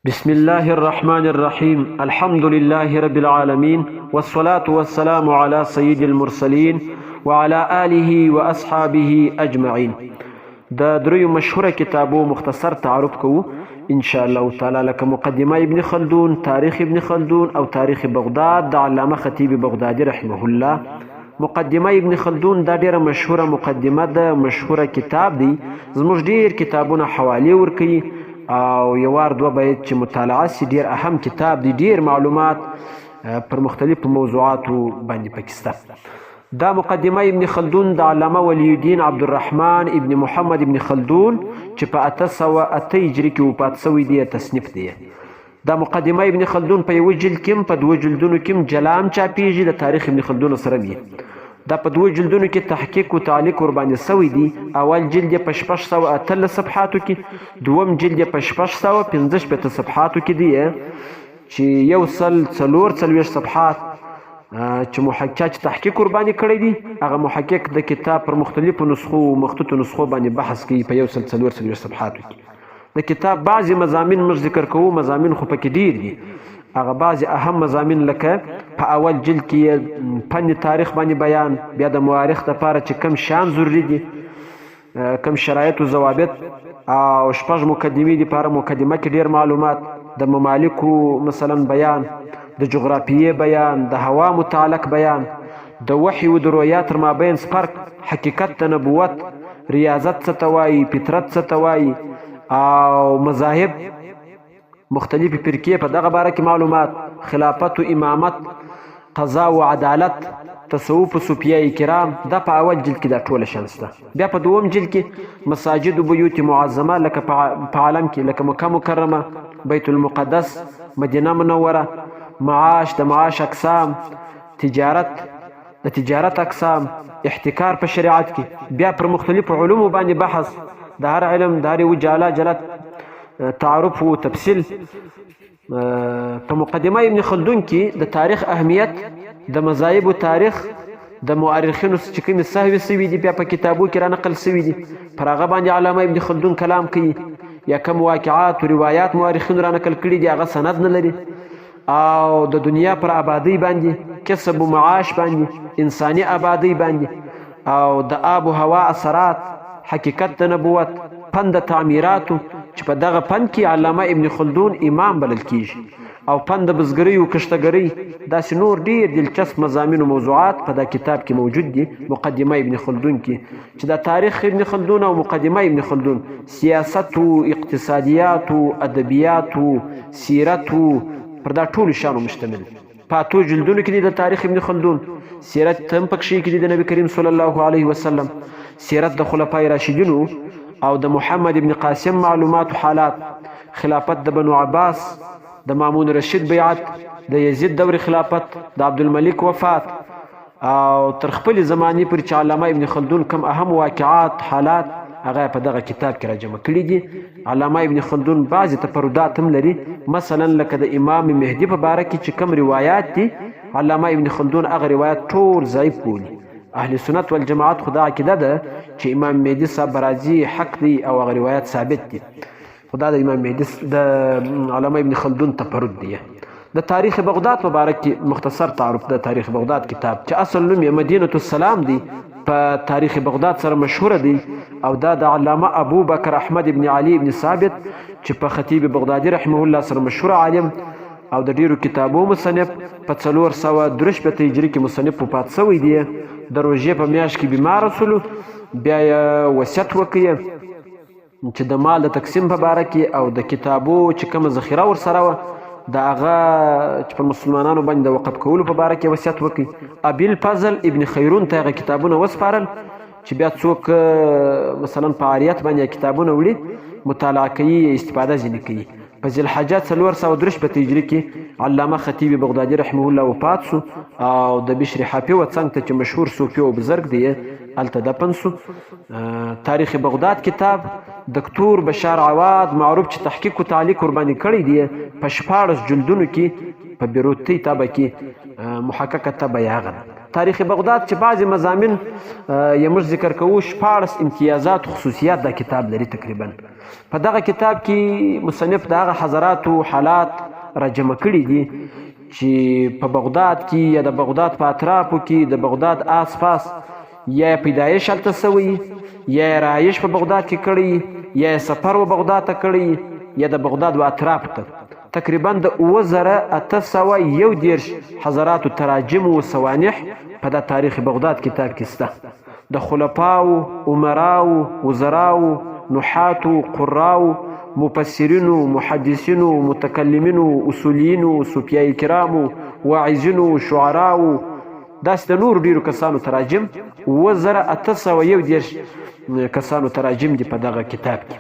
بسم الله الرحمن الرحيم الحمد لله رب العالمين والصلاة والسلام على سيد المرسلين وعلى آله وأصحابه أجمعين. دا دریو مشهوره کتابو مختصر تعارف کو ان شاء الله تعالی، لکه مقدمه ابن خلدون، تاریخ ابن خلدون او تاریخ بغداد د علامه خطیب بغدادي رحمه الله. مقدمه ابن خلدون دا ډیره مشهوره مقدمه ده، مشهوره کتاب دی. زموږ ډیر کتابونه حوالی ورکوي او یوار دوه باید چې مطالعه سي. ډیر اهم کتاب دی، ډیر معلومات پر مختلفو موضوعاتو باندې پکسته. دا مقدمه ابن خلدون د علامه ولی الدین عبدالرحمن ابن محمد ابن خلدون چې په 808 هجري کې وفات شوی دی تصنیف دی. دا مقدمه ابن خلدون په یو جلد کې په دوه جلدونو کې جلام چاپیږي د تاریخ ابن خلدون سره وي. دا په دوه جلدونو کې تحقیق او تعلیق ور باندې شوی دی. اول جلد په 618 صفحاتو کې، دوم جلد په 615 صفحاتو کې دی چې یو سل 44 صفحات چې محقق تحقیق ور باندې کړی دی. هغه محقق د کتاب پر مختلفو نسخو او مخطوطو نسخو باندې بحث کوي په یو سل 44 صفحاتو کې. د کتاب بعضی مضامین موږ ذکر کوو، مضامین خو پکې ډیر دي. هغه بعضی اهم مضامین لکه په اول جلد کې فن تاریخ باندې بیان، بیا د مورخ لپاره چې کم شان ضروري دي، کم شرایط او ضوابط، او شپږ مقدمې دي. لپاره مقدمه کې ډیر معلومات، د ممالکو مثلا بیان، د جغرافیې بیان، د هوا متعلق بیان، د وحی او د رؤیا تر مابین فرق، حقیقت د نبوت، ریاضت څه ته وایي، فطرت څه ته وایي، او مذاهب مختلفی فرقې په دغه باره کې معلومات، خلافت او امامت، قضا او عدالت، تصوف او صوفیای کرام. دا په اول جلد کې دا ټوله شانسته. بیا په دوم جلد کې مساجد او بیوت معظمه لکه په عالم کې لکه مکه مکرمه، بیت المقدس، مدینه منوره، معاش، د معاش اقسام، تجارت، د تجارت اقسام، احتکار په شریعت کې. بیا پر مختلفو علومو باندې بحث، د هر علم د هر جلا جلا تعارف او تفصیل. په مقدمه ابن خلدون کې د تاریخ اهمیت، د مذاهب او تاریخ، د مورخینو چې کوم سهوی سوي دي بیا په کتابو کې را نقل سوي دي، پر هغه باندې علامه ابن خلدون کلام کوي. یا کوم واقعات او روایات مورخینو را نقل کړي دي هغه سند نه لري، او د دنیا پر آبادی باندې، کسب او معاش باندې، انساني آبادی باندې، او د آب او هوا اثرات، حقیقت د نبوت، فن د تعمیراتو چې په دغه فن کې علامه ابن خلدون امام بلل کیږي، او فن د بزګرۍ او کښتګرۍ. داسې نور ډیر دلچسپ مضامین او موضوعات په دا کتاب کې موجود دي مقدمه ابن خلدون کې، چې دا تاریخ ابن خلدون او مقدمه ابن خلدون، سیاست او اقتصادیات او ادبیات او سیرت او پر دا ټول شانو مشتمل. په اتو جلدونو کې د تاریخ ابن خلدون سیرت هم پکې کې د نبی کریم صلی الله علیه وسلم، سیرت د خلفای راشدینو او د محمد ابن قاسم معلومات او حالات، خلافت د بنو عباس، د مامون رشید بیعت، د یزید دور خلافت، د عبدالملک وفات، او تر خپل زمانی پر چې علامه ابن خلدون کم اهم واقعات، حالات هغه په دغه کتاب کې راجمع کړي دي. علامه ابن خلدون بعضی تفردات هم لري، مثلا لکه د امام مهدی په باره کې چې کم روایات دي، علامه ابن خلدون هغه روایات ټول ضعیف بولي. اهل سنت والجماعت خدا عقیده ده چې امام مهدی صاحب راځي حق دی او هغه روایت ثابت دي. خدا د امام مهدی د علامه ابن خلدون تفرد دی. د تاریخ بغداد مبارک کې مختصر تعارف د تاریخ بغداد کتاب چې اصل نوم یې مدینه السلام دی، په تاریخ بغداد سره مشهور دی، او دا د علامه ابو بکر احمد ابن علی ابن ثابت چې په خطیب بغدادي رحمه الله سره مشهور عالم او د ډیرو کتابو مصنف، په 423 هجري کې مصنف وفات شوی دی. د روژې په میاشت کې بیمار شولو، بیا یې وصیت وکړ چې د مال د تقسیم په باره کې او د کتابو چې کومه ذخیره ورسره وه د هغه چې پر مسلمانانو باندې د وقف کولو په باره کې وصیت وکړي. ابي الفضل ابن خیرون ته هغه کتابونه وسپارل چې بیا څوک مثلا په عاریت باندې کتابونه وړي، مطالعه کوي، استفاده ځینې کوي. په ذوالحجه 423 هجري کې علامه خطیب بغدادي رحمه الله وفات شو، او د بشر حافي وڅنګ ته چې مشهور صوفي او بزرګ دی هلته دفن شو. تاریخ بغداد کتاب دکتور بشار عواد معروف چې تحقیق او تعلیق ور باندې کړی دی، په 14 جلدونو کې په بیروتي طبع کې محققه طبع یې هغه تاریخ بغداد چې بعضې مضامین یې موږ ذکر کوو 14 امتیازات خصوصیات دا کتاب لري تقریبا. په دغه کتاب کې مصنف د هغه حضراتو حالات راجمع کړي دي چې په بغداد کې یا د بغداد په اطرافو کې د بغداد آس پاس یا پیدایش هلته سوی یا رهایش په بغداد کې کړی یا سفر و بغداد ته کړی یا د بغداد و اطراف ته تقریبا د 2811 حضراتو تراجم و سوانح په دا تاریخ بغداد کتاب کې سته. د خلفاو، عمراو، وزراو، نحاتو، قراو، مفسرینو، محدثینو، متکلمینو، اصولیینو، صوفیای کرامو، واعظینو، شعراو، داسې د نور ډیرو کسانو تراجم 2811 کسانو تراجم دي په دغه کتاب کې.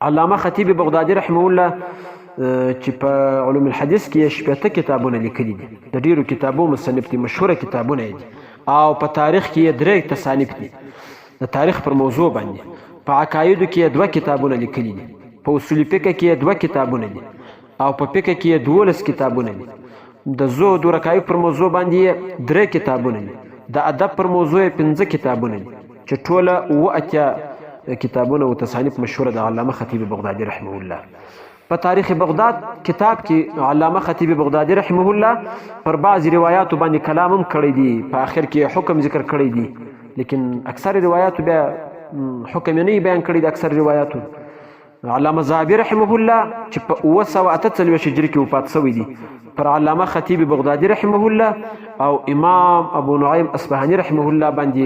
علامه خطیب بغدادي رحمه الله چې په علوم الحدیث کې 18 کتابونه لیکلي دي، د ډیرو کتابو مصنف دي، مشهوره کتابونه دي، او په تاریخ کې 3 تصانیف دي د تاریخ پر موضوع باندې. په عقایدو کې 2 کتابونه لیکلي دي، په اصول فقه کې 2 کتابونه دي، او په فقه کې 12 کتابونه دي. د زهد و رقایق پر موضوع باندې 3 کتابونه دي، د ادب پر موضوع 5 کتابونه دي چې ټوله 8 کتابونه او تصانیف مشهوره د علامه خطیب بغدادي رحمه الله. په تاریخ بغداد کتاب کې علامه خطیب بغدادي رحمه الله پر بعض روایاتو باندې کلام هم کړی دی، په آخر کې حکم ذکر کړی دی، لیکن اکثر روایاتو بیا حکم یې نه بیان کړی د اکثر روایاتو. علامه ذهبي رحمه الله چې په 948 هجري کې وفات شوی دی، پر علامه خطیب بغدادي رحمه الله او امام ابو نعیم اصفهاني رحمه الله باندې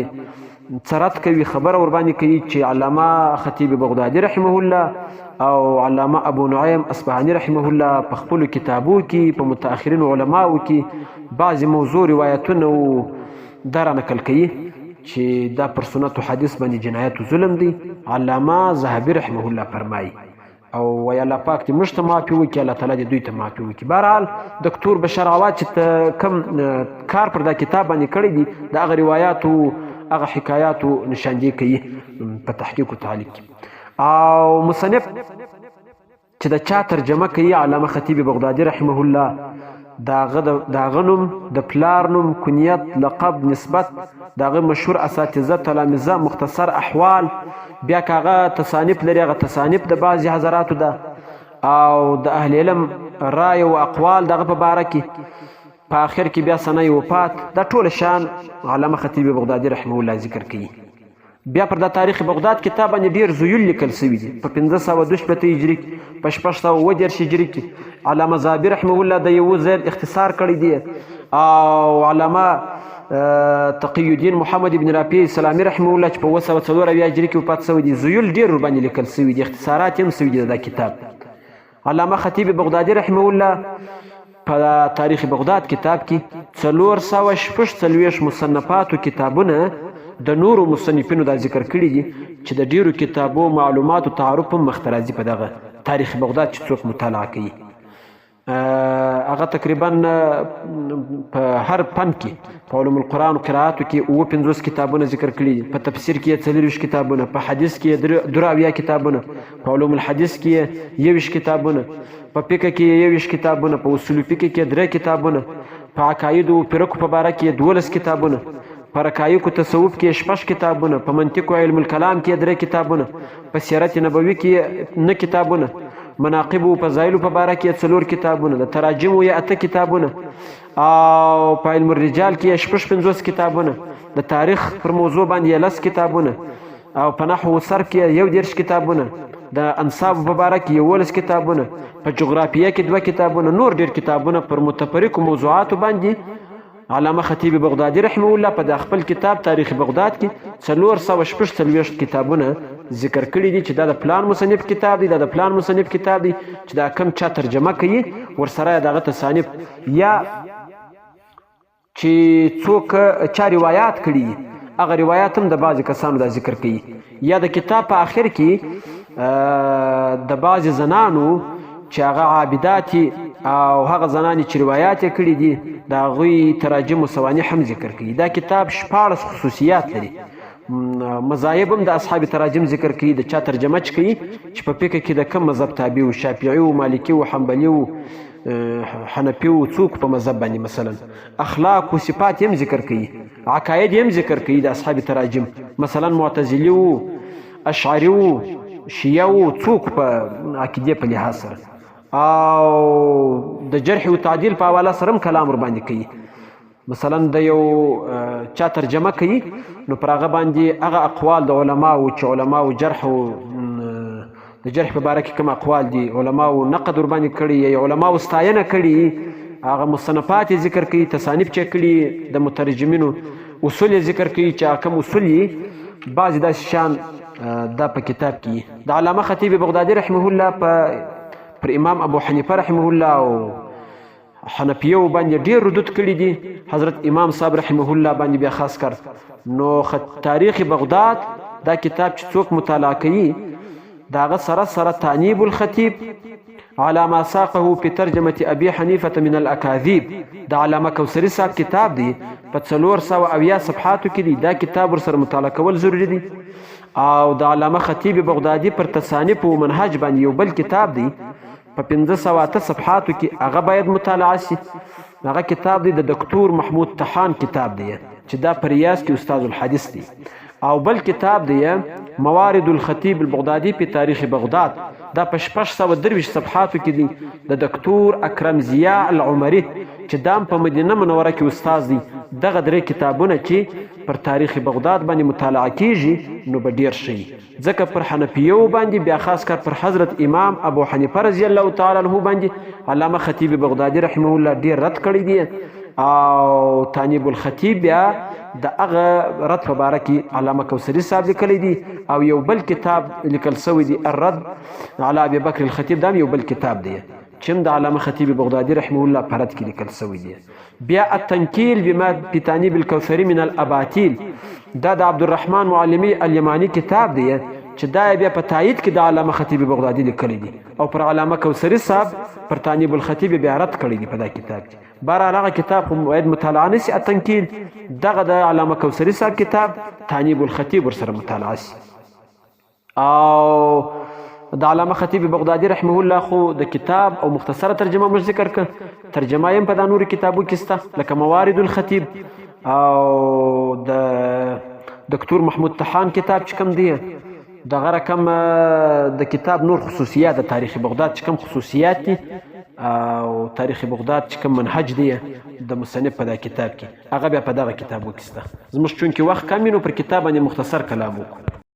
څرت کوي، خبره ور باندې کوي چې علامه خطیب بغدادي رحمه الله او علامه ابو نعیم اصفهاني رحمه الله په خپل کتابو کې په متأخرین علماو کې بعض موضوع روایتونه در نقل کوي چې دا پر سنت او حدیث باندې جنایت او ظلم دی. علامه ذهبي رحمه الله فرمایي او وی الله پاک دې موږ ته معافي وکړي، الله تعالی دې دوی ته معافي وکړي. بهرحال دکتور بشر عواد چې کوم کار پر دا کتاب باندې کړی دی د هغه روایاتو هغه حکایاتو نشاندهی کوي په تحقیق و تعلیق کې. او مصنف چې د چا ترجمه کوي علامه خطیب بغدادي رحمه الله، داغه نوم، د پلار نوم، کنیت، لقب، نسبت، داغه مشهور اساتذه، تلامذه، مختصر احوال، بیا که هغه تصانیف لري هغه تصانیف د بعضې حضراتو ده، او د اهل علم رای او اقوال دغه په باره کې، په آخر کې بیا سنه وفات، دا ټول شان علامه خطیب بغدادي رحمه الله ذکر کوي. بیا پر د تاریخ بغداد کتاب باندې ډیر زویل لیکل شوي دي. په 1512 هجري کې، په 1610 هجري کې علامه ذهبي رحمه الله د یو ځای اختصار کړی دی، او علامه تقی الدین محمد ابن رافع اسلامي رحمه الله چې په 904 هجري کې وفات شوی دی، زویل ډیر ور باندې لیکل شوي دي، اختصارات هم شوي دي دا کتاب. علامه خطیب بغدادي رحمه الله په تاریخ بغداد کتاب کې 446 مصنفات او کتابونه د نورو مصنفینو دا ذکر کړي دي چې د ډیرو کتابو معلومات او تعارف هم مخته راځي په دغه تاریخ بغداد چې څوک مطالعه کوي. هغه تقریبا په هر فن کې په علوم القرآن او قرائاتو کې 50 کتابونه ذکر کړي دي، په تفسیر کې 40 کتابونه، په حدیث کې 2 کتابونه، په علوم الحدیث کې 21 کتابونه، په فقه کې 21 کتابونه، په اصول فقه کې 3 کتابونه، په عقاید او فرقو په باره کې 12 کتابونه، په رقایق او تصوف کې 6 کتابونه، په منطق او علم الکلام کې 3 کتابونه، په سیرت نبوي کې 9 کتابونه، مناقب او فضایل په باره کې 4 کتابونه، د تراجم او 8 کتابونه، او په علم الرجال کې 55 کتابونه، د تاریخ پر موضوع باندې 10 کتابونه، او په نحو او صرف کې 11 کتابونه، د انصاب په باره کې 11 کتابونه، په جغرافیه کې 2 کتابونه، نور ډیر کتابونه پر متفرقو موضوعاتو باندې علامه خطیب بغدادي رحمه الله په خپل کتاب تاریخ بغداد کې 446 کتابونه ذکر کړي دي چې دا د پلان مصنف کتاب دی، دا د پلان مصنف کتاب دی چې دا کم چا ترجمه کوي ورسره دغه تصانیف یا چې څوک چا روایات کړي هغه روایات هم د بعض کسانو دا ذکر کوي، یا د کتاب په آخر کې د بعض زنانو چې هغه عابداتي او هغه زنانې چې روایات یې کړي دي د هغوی تراجم و سوانح هم ذکر کوي. دا کتاب 14 خصوصیات لري، مذاهب هم د اصحاب تراجم ذکر کوي، د چا ترجمه چې کوي چې په فقه کې د کوم مذهب تابع و، شافعي و، مالکي و، حنبلي و، حنفي وو څوک په مذهب باندې مثلا اخلاق او صفات هم ذکر کوي، عقاید هم ذکر کوي د اصحاب تراجم، مثلا معتزلی وو، اشعری وو، شیعه وو، څوک په عقیده په لحاظ سره، او د جرح او تعدیل په حواله سره هم کلام ور باندې کوي. مثلا د یو چا ترجمه کوي نو پر هغه باندې هغه اقوال د علماو چې علماو جرح او د جرح په باره کې کوم اقوال دي علماو نقد ور باندې کړي یا علماو ستاینه کړي، هغه مصنفات ذکر کوي، تصانیف چې کړي د مترجمینو، اصول ذکر کوي چې کوم اصول یې بعضې داسې شان دا په کتاب کې. د علامه خطیب بغدادي رحمه الله پر امام ابو حنیفه رحمه الله او حنفیو باندې ډیر ردود کړي دي، حضرت امام صاحب رحمه الله باندې بیا خاص کر. نو تاریخ بغداد دا کتاب چې څوک مطالعه کوي دا هغه سره سره تعنیب الخطیب على ما ساقه في ترجمة ابي حنیفه من الاکاذیب د علامه کوثري صاحب کتاب دی، په 470 صفحاتو کې دی. دا کتاب ورسره مطالعه کول ضروری دی. او د علامه خطیب بغدادي پر تصانیف او منهج باندې یو بل کتاب دی په 508 صفحاتو کې، هغه باید مطالعه شي. هغه کتاب دی د دکتور محمود طحان کتاب دی چې دا په ریاض کې استاد الحدیث دی. او بل کتاب دی موارد الخطیب البغدادي په تاریخ بغداد، دا په 623 صفحاتو کې دی د دکتور اکرم ضیاء العمری چې دام په مدینه منوره کې استاد دی. دغه درې کتابونه چې پر تاریخ بغداد باندې مطالعه کیږي نو به ډیر شي، ځکه پر حنفیو باندې بیا خاص کر پر حضرت امام ابو حنیفه رضی الله تعالی عنہ باندې علامه خطیب بغدادي رحمه الله ډیر رد کړی دی. او تعنیب الخطیب بیا د هغه رد په باره کې علامه کوثري صاحب لیکلی دی. او یو بل کتاب لیکل سوی دی الرد علی ابي بکر الخطیب، دا یو بل کتاب دی چې د علامه خطیب بغدادي رحمه الله په رد کې لیکل سوی دی. بیا التنکیل بما فی تعنیب الکوثری من الاباطیل، دا د عبدالرحمن معلمی الیمانی کتاب دی چې دا بیا په تایید کې د علامه خطیب بغدادي لیکلی دی، او پر علامه کوثري صاحب پر تعنیب الخطیب بیا رد کړی دی په دا کتاب کې. بهرحال هغه کتاب خو باید مطالعه نه سي التنکیل، دغه د علامه کوثري صاحب کتاب تعنیب الخطیب ورسره مطالعه سي. او د علامه خطیب بغدادي رحمه الله خو د کتاب او مختصره ترجمه موږ ذکر کړه، ترجمه یې په دا نورو کتابو کې سته لکه موارد الخطیب او د دکتور محمود طحان کتاب چې کوم دی دغه رقم د کتاب نور خصوصیات د تاریخ بغداد چې کوم خصوصیات دي او تاریخ بغداد چې کوم منهج دی د مصنف په دا کتاب کې هغه بیا په دغه کتابو کې سته. زموږ چونکې وخت کم وي نو پر کتاب باندې مختصر کلام وکړو.